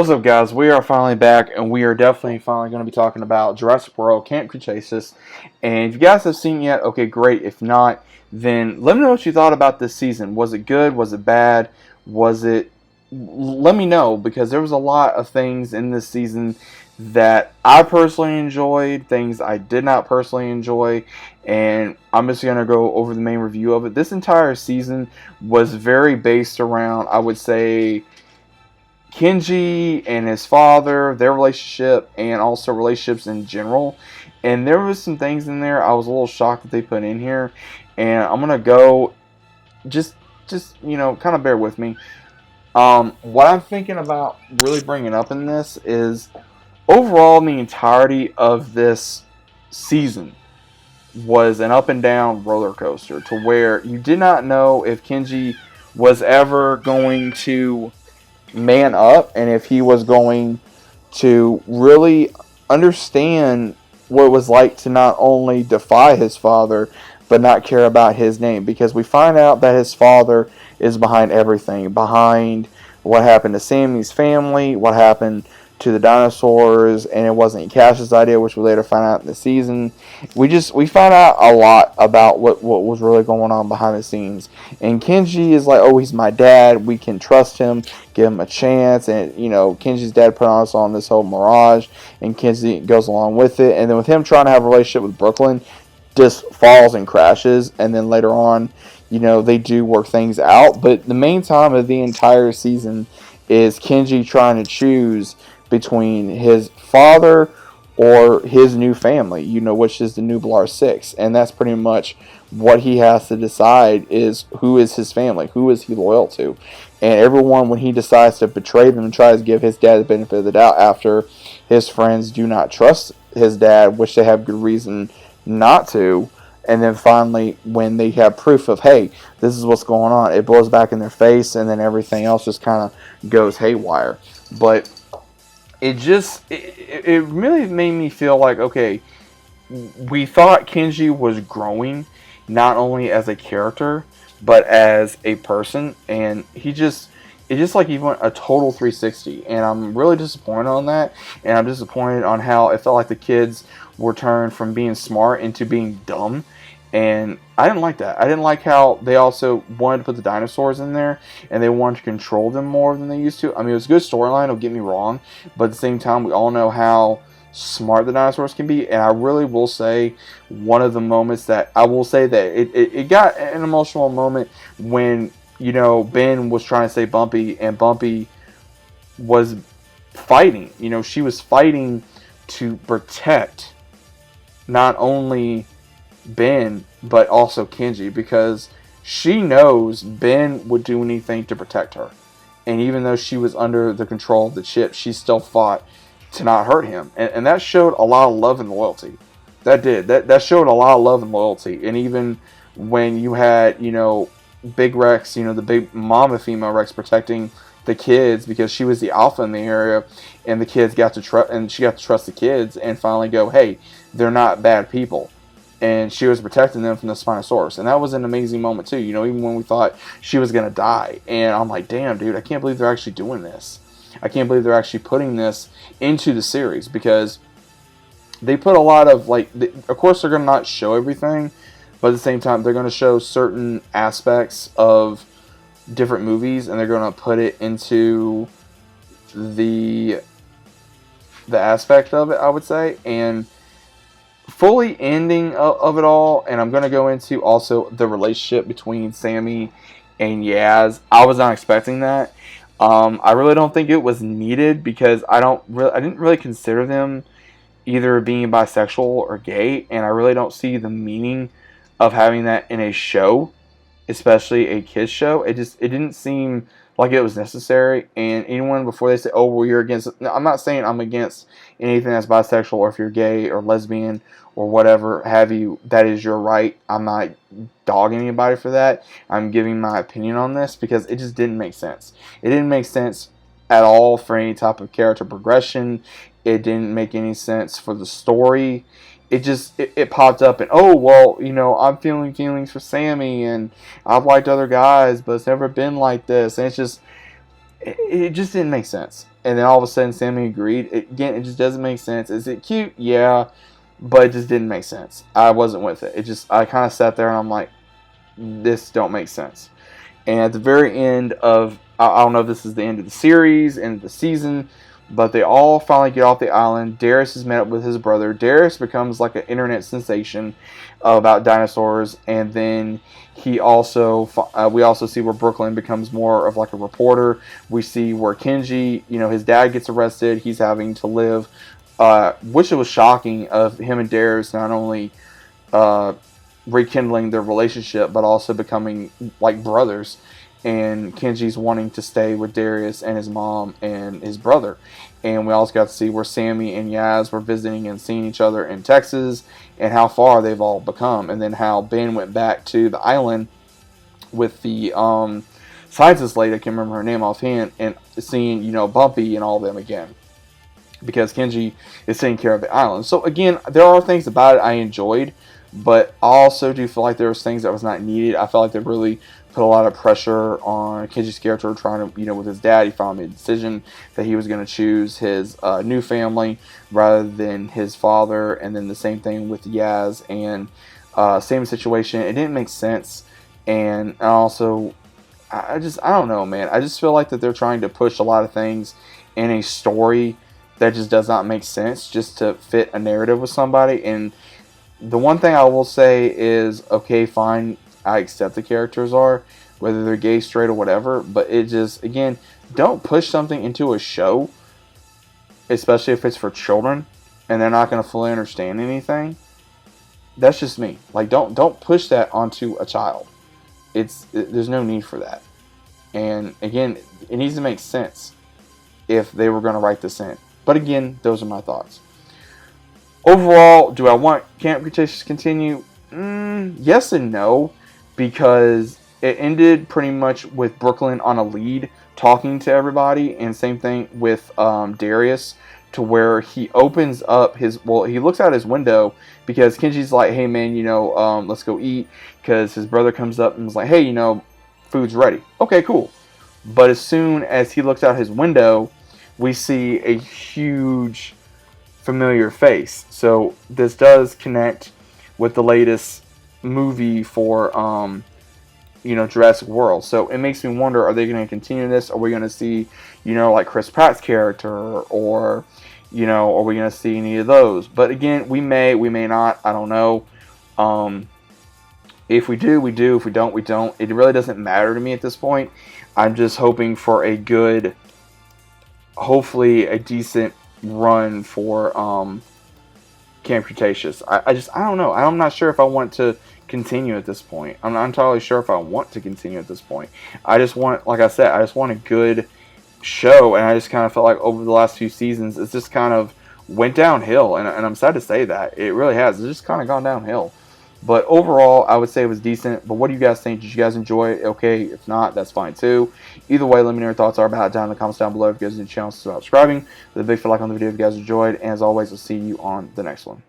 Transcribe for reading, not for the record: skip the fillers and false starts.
What's up, guys? We are finally back, and we are definitely finally going to be talking about Jurassic World Camp Cretaceous. And if you guys have seen it yet, okay, great. If not, then let me know what you thought about this season. Was it good? Was it bad? Was it? Let me know, because there was a lot of things in this season that I personally enjoyed, things I did not personally enjoy, and I'm just going to go over the main review of it. This entire season was very based around, I would say, Kenji and his father, their relationship, and also relationships in general. And there was some things in there I was a little shocked that they put in here. And I'm gonna go just kind of bear with me. What I'm thinking about really bringing up in this is overall the entirety of this season was an up and down roller coaster, to where you did not know if Kenji was ever going to man up, and if he was going to really understand what it was like to not only defy his father but not care about his name, because we find out that his father is behind everything, behind what happened to Sammy's family, what happened to the dinosaurs, and it wasn't Cash's idea, which we later find out in the season. We find out a lot about what was really going on behind the scenes. And Kenji is like, oh, he's my dad, we can trust him, give him a chance. And Kenji's dad put us on this whole mirage, and Kenji goes along with it. And then with him trying to have a relationship with Brooklyn, just falls and crashes. And then later on, they do work things out. But the main time of the entire season is Kenji trying to choose between his father or his new family, which is the Nublar Six. And that's pretty much what he has to decide, is who is his family, who is he loyal to. And everyone, when he decides to betray them and tries to give his dad the benefit of the doubt after his friends do not trust his dad, which they have good reason not to, and then finally when they have proof of, hey, this is what's going on, it blows back in their face, and then everything else just kind of goes haywire. But it really made me feel like, okay, we thought Kenji was growing, not only as a character but as a person, and it just like he went a total 360, and I'm really disappointed on that. And I'm disappointed on how it felt like the kids were turned from being smart into being dumb. And I didn't like that. I didn't like how they also wanted to put the dinosaurs in there, and they wanted to control them more than they used to. I mean, it was a good storyline, don't get me wrong, but at the same time, we all know how smart the dinosaurs can be. And I really will say, one of the moments that I will say that it got an emotional moment when, Ben was trying to save Bumpy, and Bumpy was fighting. She was fighting to protect not only Ben but also Kenji, because she knows Ben would do anything to protect her. And even though she was under the control of the chip, she still fought to not hurt him. And that showed a lot of love and loyalty. That showed a lot of love and loyalty. And even when you had, Big Rex, the big mama female Rex, protecting the kids because she was the alpha in the area, and the kids got to trust, and she got to trust the kids and finally go, hey, they're not bad people. And she was protecting them from the Spinosaurus. And that was an amazing moment too, even when we thought she was going to die. And I'm like, damn, dude, I can't believe they're actually doing this. I can't believe they're actually putting this into the series, because they put a lot of, of course they're going to not show everything, but at the same time they're going to show certain aspects of different movies, and they're going to put it into the aspect of it, I would say. And fully ending of it all, and I'm going to go into also the relationship between Sammy and Yaz. I was not expecting that. I really don't think it was needed, because I didn't really consider them either being bisexual or gay, and I really don't see the meaning of having that in a show, especially a kids show. It didn't seem like it was necessary. And anyone, before they say, oh, well, you're against, no, I'm not saying I'm against anything that's bisexual, or if you're gay or lesbian or whatever have you, that is your right. I'm not dogging anybody for that. I'm giving my opinion on this, because it just didn't make sense. It didn't make sense at all for any type of character progression. It didn't make any sense for the story. It popped up, and oh, well, I'm feeling feelings for Sammy, and I've liked other guys, but it's never been like this. And it just didn't make sense. And then all of a sudden, Sammy agreed. Again, it just doesn't make sense. Is it cute? Yeah, but it just didn't make sense. I wasn't with it. I kind of sat there and I'm like, this don't make sense. And at the very end of, I don't know if this is the end of the series, end of the season, but they all finally get off the island. Darius is met up with his brother. Darius becomes like an internet sensation about dinosaurs, and then we also see where Brooklyn becomes more of like a reporter. We see where Kenji, his dad gets arrested. He's having to live, which it was shocking of him and Darius not only rekindling their relationship, but also becoming like brothers. And Kenji's wanting to stay with Darius and his mom and his brother. And we also got to see where Sammy and Yaz were visiting and seeing each other in Texas, and how far they've all become. And then how Ben went back to the island with the scientist lady, I can't remember her name offhand, and seeing, Bumpy and all of them again, because Kenji is taking care of the island. So again, there are things about it I enjoyed, but I also do feel like there was things that was not needed. I felt like they really put a lot of pressure on Kenji's character trying to, with his dad. He finally made a decision that he was going to choose his new family rather than his father. And then the same thing with Yaz, and same situation. It didn't make sense. And also, I don't know, man. I just feel like that they're trying to push a lot of things in a story that just does not make sense just to fit a narrative with somebody. And the one thing I will say is, okay, fine, I accept the characters are, whether they're gay, straight, or whatever, but it just, again, don't push something into a show, especially if it's for children, and they're not going to fully understand anything. That's just me. Like, don't push that onto a child. There's no need for that. And again, it needs to make sense if they were going to write this in. But again, those are my thoughts. Overall, do I want Camp Cretaceous to continue? Yes and no, because it ended pretty much with Brooklyn on a lead, talking to everybody, and same thing with Darius, to where he opens up he looks out his window, because Kenji's like, hey man, let's go eat, because his brother comes up and is like, hey, food's ready. Okay, cool. But as soon as he looks out his window, we see a huge familiar face. So this does connect with the latest movie for Jurassic World. So it makes me wonder, are they going to continue this? Are we going to see like Chris Pratt's character, or are we going to see any of those? But again, we may not. I don't know. If we do, we do. If we don't, we don't. It really doesn't matter to me at this point. I'm just hoping for a good, hopefully a decent run for Camp Cretaceous. I don't know. I'm not sure if I want to continue at this point. I'm not entirely sure if I want to continue at this point. I just want, like I said, I just want a good show, and I just kind of felt like over the last few seasons, it's just kind of went downhill, and I'm sad to say that. It really has. It's just kind of gone downhill. But overall, I would say it was decent. But what do you guys think? Did you guys enjoy it? Okay, if not, that's fine too. Either way, let me know your thoughts are about it down in the comments down below. If you guys are new to the channel, subscribing. With a big like on the video if you guys enjoyed. And as always, I'll see you on the next one.